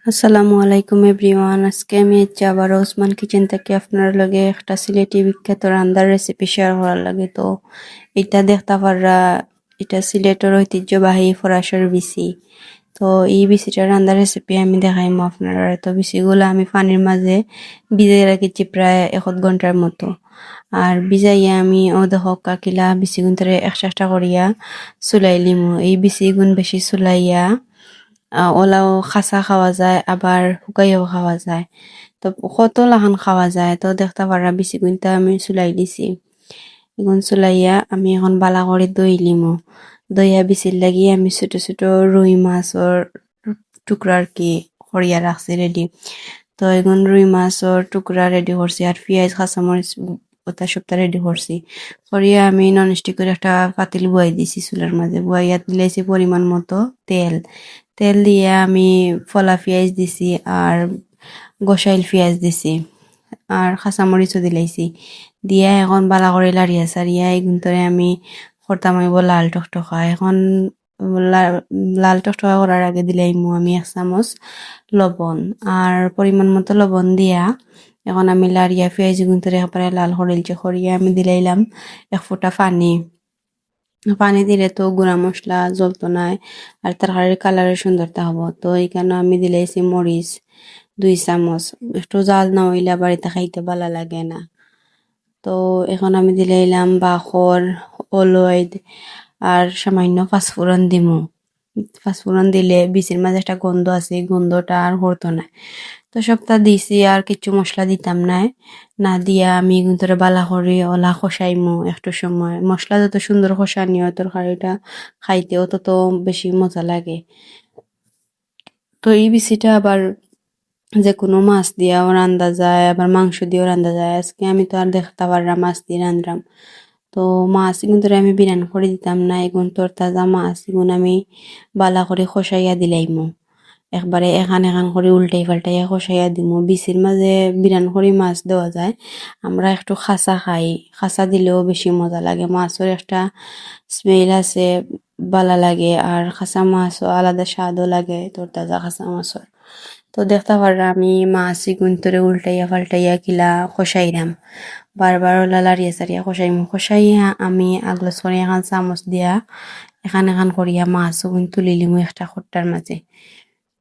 আসসালামু আলাইকুম এভরিওয়ান। আজকে আমি আবার ওসমান কিচেন থেকে আপনার লগে একটা সিলেটি বিখ্যাত রান্নার রেসিপি শেয়ার করার লাগে। তো এটা দেখতে পাররা, এটা সিলেটের ঐতিহ্যবাহী ফরাসের বিসি। তো এই বিসিটা রান্নার রেসিপি আমি দেখাইমু আপনারা। তো বিসিগুলো আমি পানির মাঝে ভিজাই রাখিছি প্রায় 1 ঘন্টার মতো। আর ভিজাইয়া আমি ও দেখো কাকিলা বিসিগুন ধরে একটা করিয়া চুলাই লিমু। এই বিসিগুন বেশি চুলাইয়া ওলাও খাসা খাওয়া যায়, আবার শুকাইও খাওয়া যায়। তো কত লাহান খাওয়া যায়। তো দেখতে পারা বেশি গুণটা আমি চুলাই দিছি। এখন চুলাইয়া আমি এখন বালা করে দই লিমু। দইয়া বিচির লাগি আমি ছোট ছোট রুই মাছর টুকরা আর কি করিয়া রাখছি রেডি। তো এখন রুই মাছর টুকরা রেডি করছি, আর পেঁয়াজ কাঁচামরিচ ওটা সবটা রেডি করছি। করিয়া আমি ননস্টিকের একটা পাতিল বয়াই দিছি চুলার মাঝে। বয়াইয়া দিলাইছি পরিমাণ মতো তেল। তেল দিয়ে আমি ফলা পেঁয়াজ দিছি, আর গোসাইল পেঁয়াজ দিছি, আর কাঁচামরিচও দিলাইছি। দিয়া এখন বালা করে লাড়িয়া সারিয়া এগুন তরে আমি করতাম হইব লাল টকটকা। এখন লাল টকটকা করার আগে দিলাইমু আমি 1 চামচ লবণ, আর পরিমাণ মতো লবণ দিয়া এখন আমি লাড়িয়া পেঁয়াজ এগুন তরে একবারে লাল করিলছে করিয়া আমি দিলাইলাম 1 ফোঁটা পানি। পানি দিলে তো গুঁড়া মশলা জ্বলতো না, আর তরকারির কালারের সুন্দরতা হবো। তো এইখানে আমি দিলাইছি মরিচ 2 চামচ। একটু জাল না হইলে আবার এটা খাইতে ভালো লাগে না। তো এখন আমি দিলাইলাম বাখর, অলৈদ, আর সামান্য পাঁচফোড়ন দিমু। পাঁচফোড়ন দিলে বিচির মাঝে একটা গন্ধ আছে, এই গন্ধটা আর হতো না। তো সবটা দিছি, আর কিছু মশলা দিতাম না। না দিয়া আমি কিন্তু বালা করে ওলা কষাইমু একটু সময়। মশলা যত সুন্দর কষানি হয় তরকারিটা খাইতেও তত বেশি মজা লাগে। তো এই বিচিটা আবার যে কোনো মাছ দিয়েও রান্ধা যায়, আবার মাংস দিয়েও রান্ধা যায়। আজকে আমি তো আর দেখতে পারলাম মাছ দিয়ে রান্ধলাম। তো মাছ কিন্তু আমি বিরান করে দিতাম না, এগুন তোর তাজা মাছ এগুন আমি বালা করে খসাইয়া দিলাইমু। একবারে এখান এখান করে উল্টাই পাল্টাইয়া খসাইয়া দিমু। বিচির মাঝে বিরান করে মাছ দেওয়া যায়। আমরা একটু খাসা খাই, খাসা দিলেও বেশি মজা লাগে। মাছের একটা স্মেল আছে, বালা লাগে, আর খাসা মাছও আলাদা স্বাদও লাগে তোর তাজা খাসা মাছর। তো দেখতে পাররা আমি মাছ ইগুন তোরে উল্টাইয়া পাল্টাইয়া কিলা খসাইরাম। বারবার ওলা লাড়িয়া সারিয়া খসাইমু। খসাইয়া আমি আগলস করে এখান চামচ দিয়া এখান এখান করিয়া মাছ ওগুন তুলি লিমু একটা খট্টার মাঝে।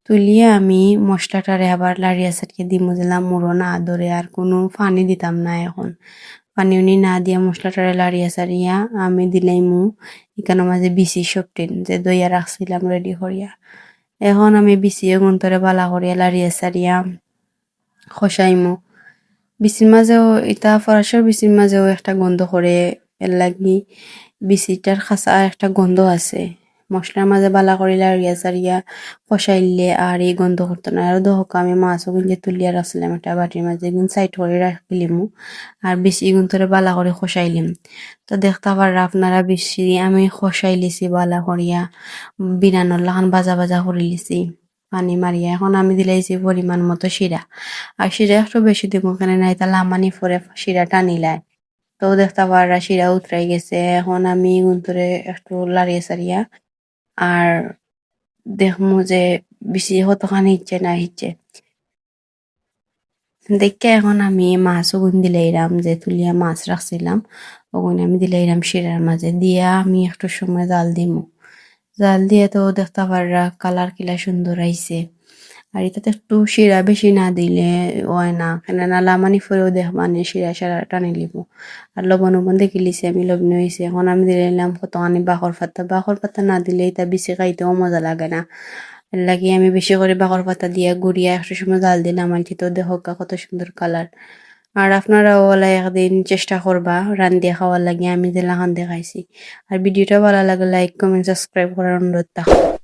তুলিয়া আমি মশলাটারে আবার লাড়িয়া সারিয়া দিমু দিলাম মুড়ো না ধরে, আর কোনো পানি দিতাম না এখন। পানি উনি না দিয়া মশলাটারে লাড়িয়া সারিয়া আমি দিলাইমু এখানে মাঝে বিচি সবটিন যে দইয়া রাখছিলাম রেডি করিয়া। এখন আমি বিচিয়ে গুন্তরে বালা করিয়া লাড়িয়া সারিয়া খসাইমু। বিচির মাঝেও এটা ফরাসের বিচির মাঝেও একটা গন্ধ করে, এর লাগি বিচিটার খাসা একটা গন্ধ আছে। মশলার মাঝে বালা করে লাড়িয়া সারিয়া কষাইলে আর এই গন্ধ করতো না। আর দহক আমি মাছও কিন্তু তুলিয়া রাখছিলাম একটা বাটির মাঝে, গুন সাইড করে রাখিলিমু, আর বেশি গুন ধরে বালা করে খসাইলিম। তো দেখতে পাররা আপনারা বেশি আমি খসাই লিছি বালা করিয়া, বিরানোর লাখান বাজা বাজা করে লিছি পানি মারিয়া। এখন আমি দিলাইছি পরিমাণ মতো শিরা, আর শিরা একটু বেশি দিব কেন নাই তাহলে আমানি পরে শিরা টানিলায়। তো দেখতে পাররা শিরা উতরাই গেছে। এখন আমি গুন্তরে একটু লাড়িয়ে সারিয়া আর দেখমু যে বেশি কতখানি হিচ্ছে না হিচ্ছে দেখে এখন আমি মাছ ওগুন দিলাইরাম, যে তুলিয়া মাছ রাখছিলাম ওগুন আমি দিলাইরাম শিরার মাঝে দিয়া আমি একটু সময় জাল দিমু। জাল দিয়ে তো দেখতে পাররা কালার কিলা সুন্দর আইছে। আর এটাতে একটু শিরা বেশি না দিলে হয় না, কেন না লামানি ফরেও দেখ মানে শিরা সারা টানি লিব। আর লবণ উবন দেখি লিছি আমি, লবণ হয়েছে। এখন আমি দিলাম কতখানি বাখর পাতা। বাখর পাতা না দিলে এটা বেশি খাইতেও মজা লাগে না, এর লাগি আমি বেশি করে বাখর পাতা দিয়া গুড়িয়া একটু সময় জাল দিলাম। আর তো দেখো কত সুন্দর কালার। আর আপনারাও ওলা একদিন চেষ্টা করবা রান্ধিয়া খাওয়ার লাগে, আমি যেলা খান দেখাইছি। আর ভিডিওটা ভালো লাগে লাইক কমেন্ট সাবস্ক্রাইব করার অনুরোধ থাকলো।